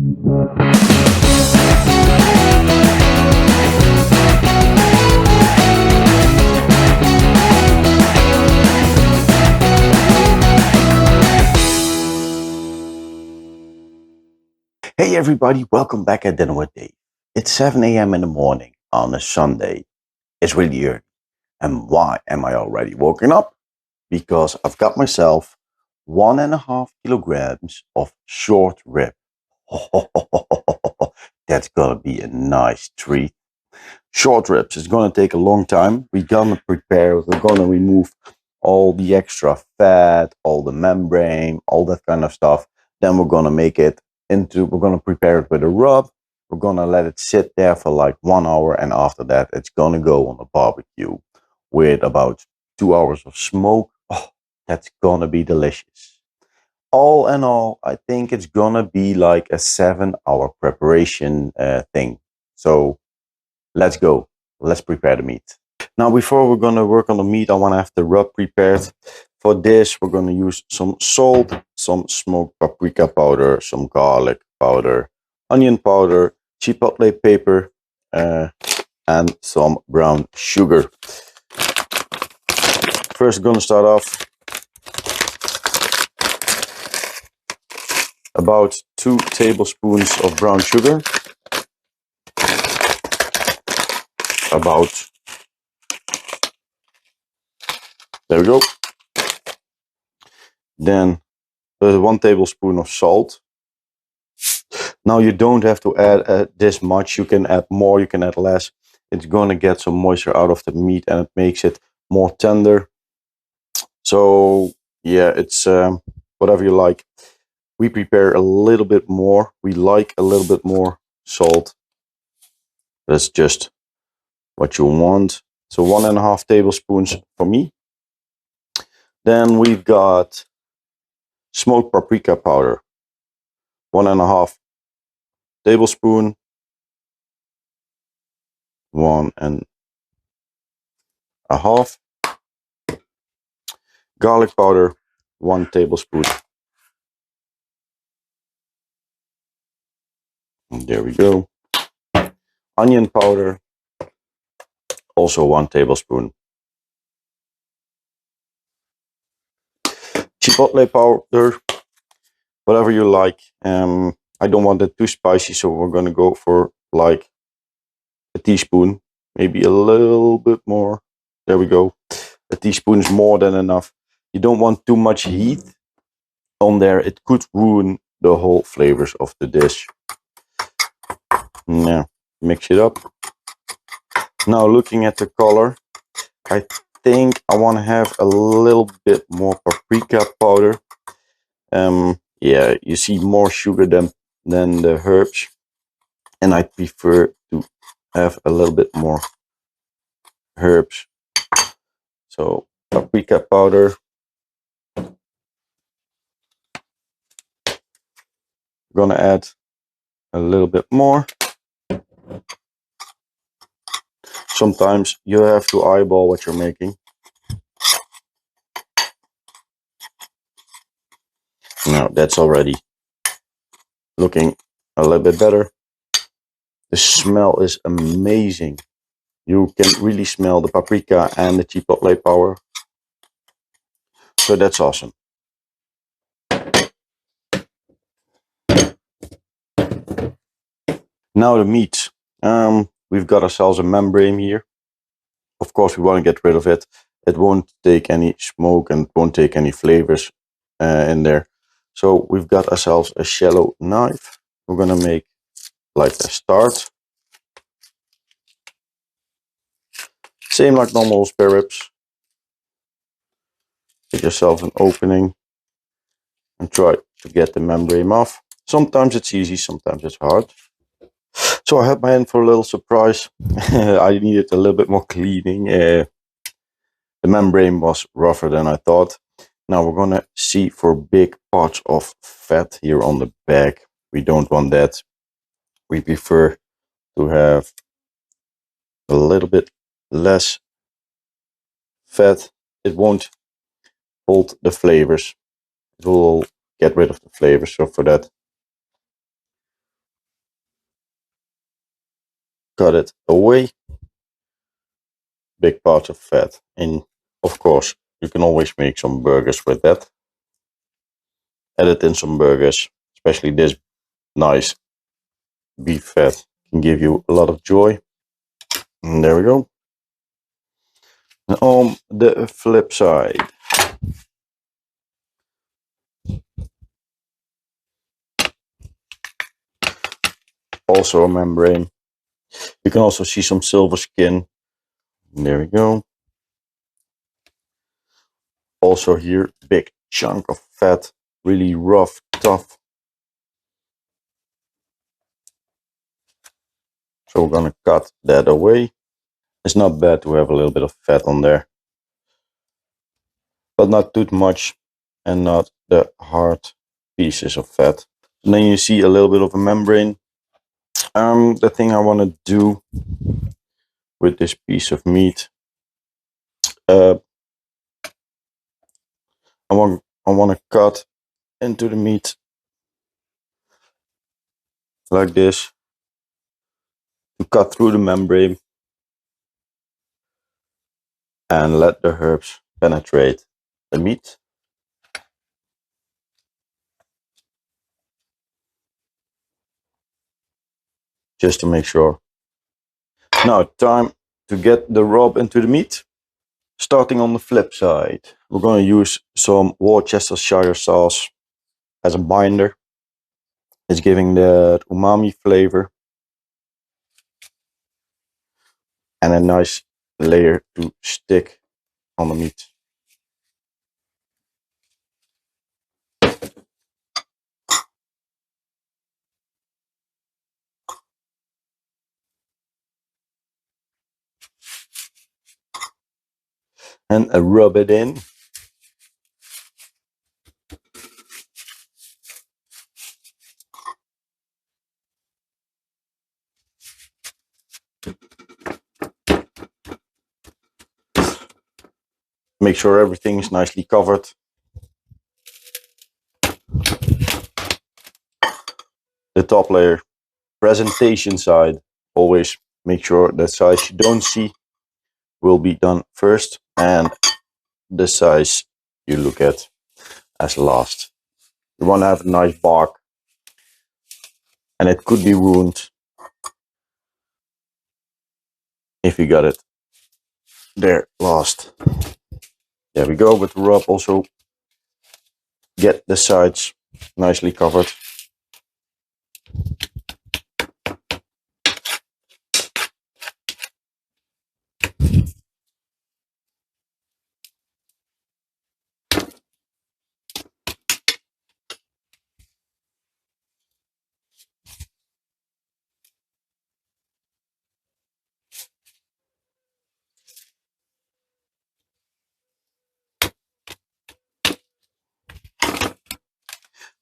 Hey everybody, welcome back at Dinner with Dave. It's 7 a.m. in the morning on a Sunday. It's really early. And why am I already woken up? Because I've got myself 1.5 kilograms of short rib. That's gonna be a nice treat. Short ribs is gonna take a long time. We're gonna remove all the extra fat, all the membrane, all that kind of stuff. Then we're gonna we're gonna prepare it with a rub. We're gonna let it sit there for like 1 hour, and after that, it's gonna go on the barbecue with about 2 hours of smoke. Oh, that's gonna be delicious. All in all, I think it's gonna be like a 7 hour preparation thing. So let's go. Let's prepare the meat. Now, before we're gonna work on the meat, I wanna have the rub prepared. For this, we're gonna use some salt, some smoked paprika powder, some garlic powder, onion powder, chipotle pepper, and some brown sugar. First, gonna start off about 2 tablespoons of brown sugar. There we go. Then 1 tablespoon of salt. Now you don't have to add this much. You can add more, you can add less. It's gonna get some moisture out of the meat and it makes it more tender. So yeah, it's whatever you like. We prepare a little bit more. We like a little bit more salt. That's just what you want. So 1.5 tablespoons for me. Then we've got smoked paprika powder. 1.5 tablespoon. 1.5. Garlic powder, 1 tablespoon. And there we go. Onion powder, also 1 tablespoon. Chipotle powder, whatever you like. I don't want it too spicy, so we're gonna go for like a teaspoon, maybe a little bit more. There we go. A teaspoon is more than enough. You don't want too much heat on there. It could ruin the whole flavors of the dish. Now, mix it up. Now, looking at the color, I think I want to have a little bit more paprika powder. Yeah, you see more sugar than the herbs, and I prefer to have a little bit more herbs. So paprika powder. I'm gonna add a little bit more. Sometimes you have to eyeball what you're making. Now that's already looking a little bit better. The smell is amazing. You can really smell the paprika and the chipotle powder. So that's awesome. Now the meat. We've got ourselves a membrane here. Of course, we want to get rid of it. It won't take any smoke and won't take any flavors in there. So we've got ourselves a shallow knife. We're gonna make like a start. Same like normal spare ribs. Get yourself an opening and try to get the membrane off. Sometimes it's easy, sometimes it's hard. So I had my hand for a little surprise. I needed a little bit more cleaning. The membrane was rougher than I thought. Now we're gonna see for big parts of fat here on the back. We don't want that. We prefer to have a little bit less fat. It won't hold the flavors. It will get rid of the flavors. So for that, cut it away. Big parts of fat. And of course, you can always make some burgers with that. Add it in some burgers, especially this nice beef fat can give you a lot of joy. And there we go. And on the flip side, also a membrane. You can also see some silver skin. And there we go. Also here, big chunk of fat, really rough, tough. So we're gonna cut that away. It's not bad to have a little bit of fat on there, but not too much and not the hard pieces of fat. And then you see a little bit of a membrane. The thing I want to do with this piece of meat, I want to cut into the meat like this to cut through the membrane and let the herbs penetrate the meat. Just to make sure. Now time to get the rub into the meat. Starting on the flip side, we're going to use some Worcestershire sauce as a binder. It's giving that umami flavor and a nice layer to stick on the meat. And rub it in. Make sure everything is nicely covered. The top layer, presentation side, always make sure the size you don't see will be done first and the size you look at as last. You want to have a nice bark and it could be ruined if you got it there last. There we go. With the rub also get the sides nicely covered.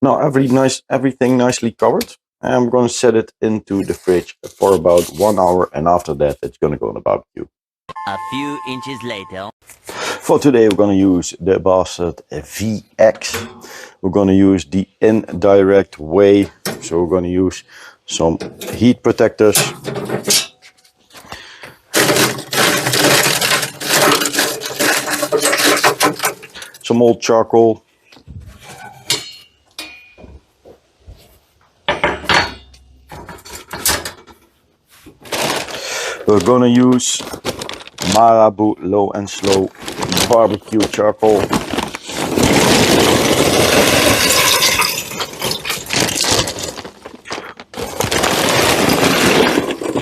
Now everything nicely covered. I'm going to set it into the fridge for about 1 hour, and after that it's going to go in the barbecue. A few inches later. For today we're going to use the Bastard VX. We're going to use the indirect way. So we're going to use some heat protectors. Some old charcoal. We're going to use Marabu Low and Slow barbecue charcoal.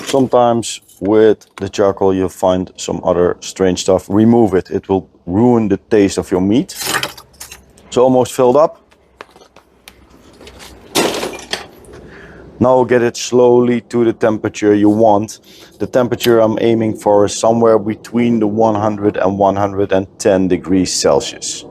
Sometimes with the charcoal you'll find some other strange stuff. Remove it, it will ruin the taste of your meat. It's almost filled up. Now get it slowly to the temperature you want. The temperature I'm aiming for is somewhere between the 100 and 110 degrees Celsius.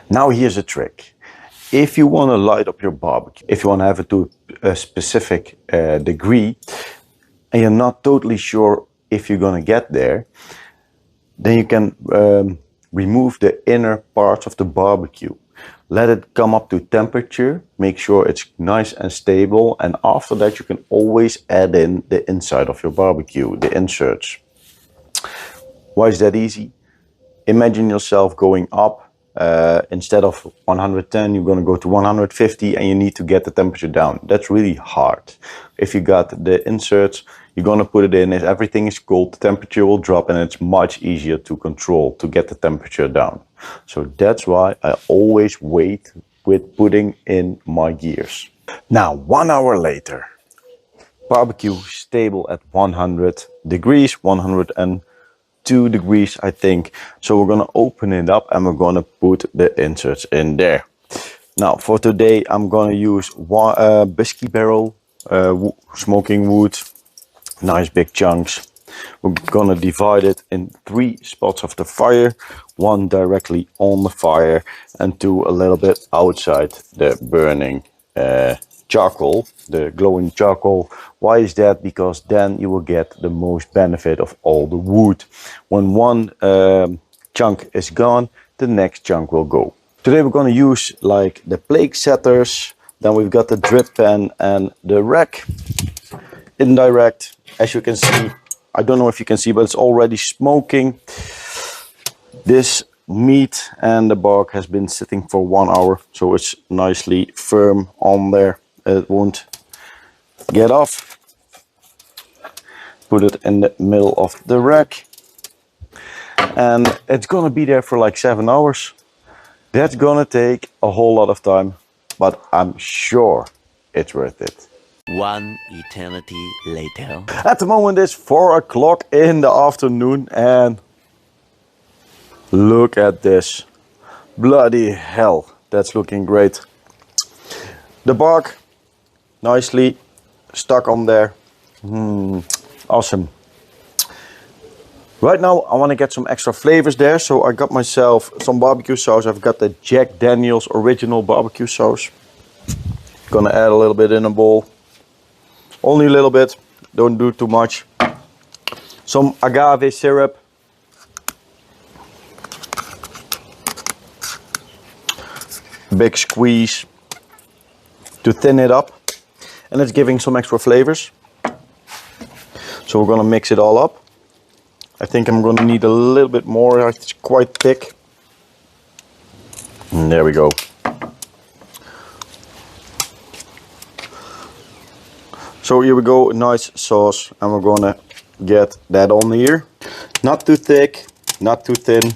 Now here's a trick. If you want to light up your barbecue, if you want to have it to a specific degree, and you're not totally sure if you're going to get there, then you can remove the inner parts of the barbecue. Let it come up to temperature, make sure it's nice and stable, and after that you can always add in the inside of your barbecue, the inserts. Why is that easy? Imagine yourself going up. Instead of 110, you're going to go to 150 and you need to get the temperature down. That's really hard. If you got the inserts, you're going to put it in. If everything is cold, the temperature will drop and it's much easier to control, to get the temperature down. So that's why I always wait with putting in my gears. Now, 1 hour later, barbecue stable at 100 degrees, 102 degrees, I think. So we're gonna open it up and we're gonna put the inserts in there. Now for today, I'm gonna use one whiskey barrel smoking wood, nice big chunks. We're gonna divide it in 3 spots of the fire, 1 directly on the fire and 2 a little bit outside the burning charcoal, the glowing charcoal. Why is that? Because then you will get the most benefit of all the wood. When one chunk is gone, the next chunk will go. Today we're going to use like the plague setters, then we've got the drip pan and the rack. Indirect, as you can see, I don't know if you can see, but it's already smoking. This meat and the bark has been sitting for 1 hour, so it's nicely firm on there. It won't get off. Put it in the middle of the rack and it's gonna be there for like 7 hours. That's gonna take a whole lot of time, but I'm sure it's worth it. 1 eternity later. At the moment it's 4 o'clock in the afternoon and look at this. Bloody hell, that's looking great. The bark nicely stuck on there. Awesome. Right now I want to get some extra flavors there, so I got myself some barbecue sauce. I've got the Jack Daniel's original barbecue sauce. Gonna add a little bit in a bowl. Only a little bit, don't do too much. Some agave syrup. Big squeeze to thin it up, and it's giving some extra flavors. So we're gonna mix it all up. I think I'm gonna need a little bit more, it's quite thick. And there we go. So here we go, nice sauce, and we're gonna get that on here. Not too thick, not too thin.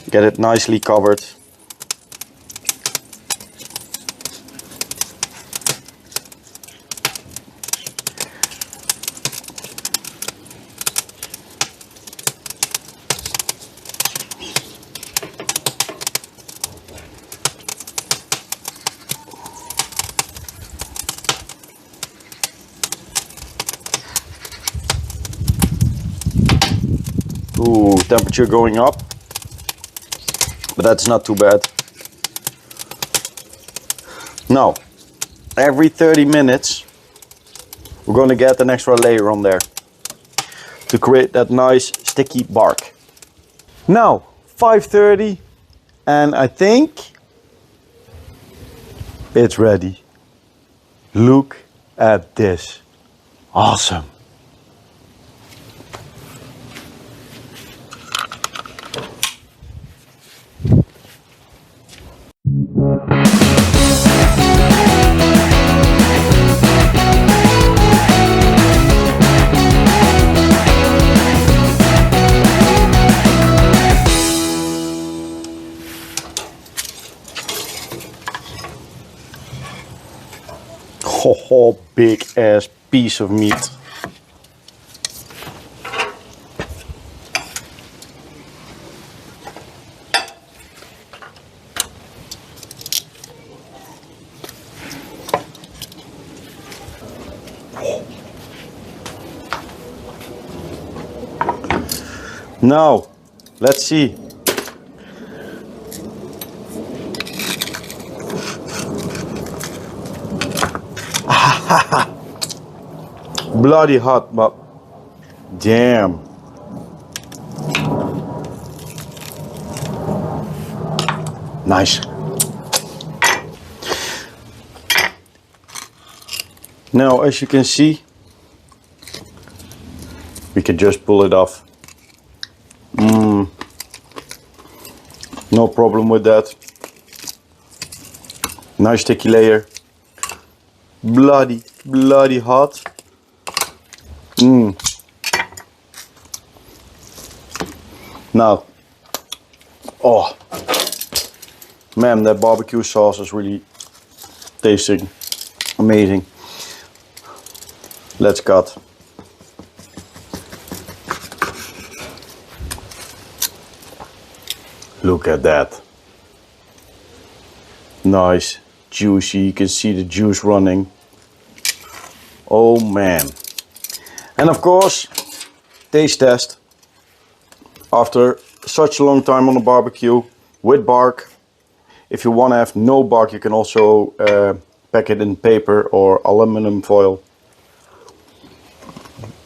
Get it nicely covered. Ooh, temperature going up, but that's not too bad. Now, every 30 minutes, we're going to get an extra layer on there to create that nice sticky bark. Now, 5:30, and I think it's ready. Look at this. Awesome. Oh, big ass piece of meat. Now, let's see. Bloody hot, but damn. Nice. Now, as you can see, we can just pull it off. No problem with that. Nice sticky layer. Bloody hot. Now, oh man, that barbecue sauce is really tasting amazing. Let's cut. Look at that. Nice, juicy. You can see the juice running. Oh man. And of course, taste test. After such a long time on the barbecue with bark. If you want to have no bark, you can also pack it in paper or aluminum foil.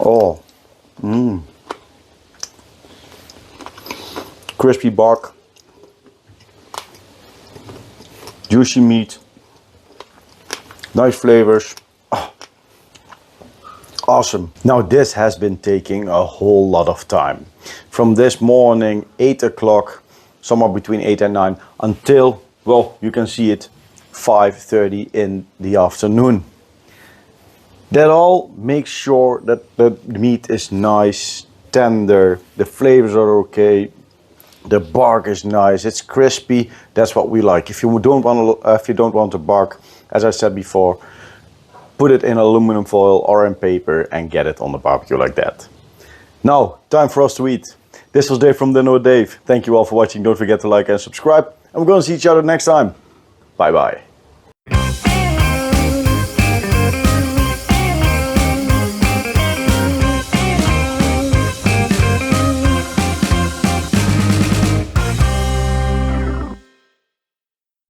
Oh, crispy bark, juicy meat, nice flavors. Oh, awesome. Now this has been taking a whole lot of time. From this morning, 8 o'clock, somewhere between 8 and 9, until, well, you can see it, 5:30 in the afternoon. That all makes sure that the meat is nice, tender, the flavors are okay, the bark is nice, it's crispy. That's what we like. If you don't want the bark, as I said before, put it in aluminum foil or in paper and get it on the barbecue like that. Now, time for us to eat. This was Dave from Dinner with Dave. Thank you all for watching. Don't forget to like and subscribe. And we're going to see each other next time. Bye bye.